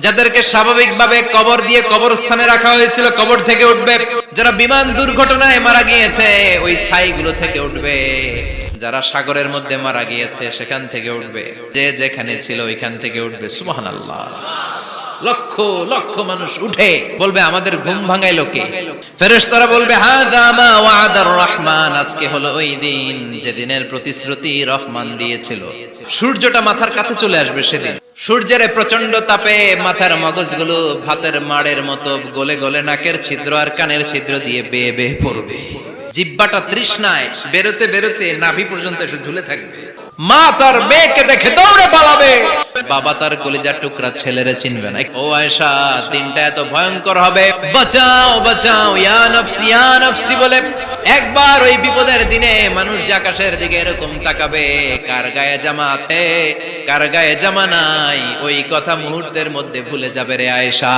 যাদেরকে স্বাভাবিকভাবে কবর দিয়ে কবরস্থানে রাখা হয়েছিল কবর থেকে উঠবে, যারা বিমান দুর্ঘটনায় মারা গিয়েছে ওই ছাইগুলো থেকে উঠবে, যারা সাগরের মধ্যে মারা গিয়েছে সেখান থেকে উঠবে, যে যেখানে ছিল ওইখান থেকে উঠবে। সুবহানাল্লাহ। লক্ষ লক্ষ মানুষ উঠে বলবে আমাদের ঘুম ভাঙাইলো কে? ফেরেশতারা বলবে হাযা মা ওয়া'দার রহমান, আজকে হলো ওই দিন যেদিনের প্রতিশ্রুতি রহমান দিয়েছিল। সূর্যটা মাথার কাছে চলে আসবে সেদিন। সূর্যের প্রচন্ড তাপে মাথার মগজগুলো ভাতের মাড়ের মতো গলে গলে নাকের ছিদ্র আর কানের ছিদ্র দিয়ে বেয়ে বেয়ে পড়বে। জিহ্বাটা তৃষ্ণায় বেরোতে বেরোতে নাভি পর্যন্ত এসে ঝুলে থাকবে। মা তার মেয়েকে দেখে দৌড়ে পালাবে, বাবা তার কলিজার টুকরা ছেলেরে চিনবে না। ও আয়েশা, দিনটা এত ভয়ঙ্কর হবে, বাঁচাও বাঁচাও ইয়া নফসি ইয়া নফসি বলে একবার ওই বিপদের দিনে মানুষ যে আকাশের দিকে এরকম তাকাবে, কার গায়ে জামা আছে কার গায়ে জামা নাই, ওই কথা মুহূর্তের মধ্যে ভুলে যাবে রে আয়েশা।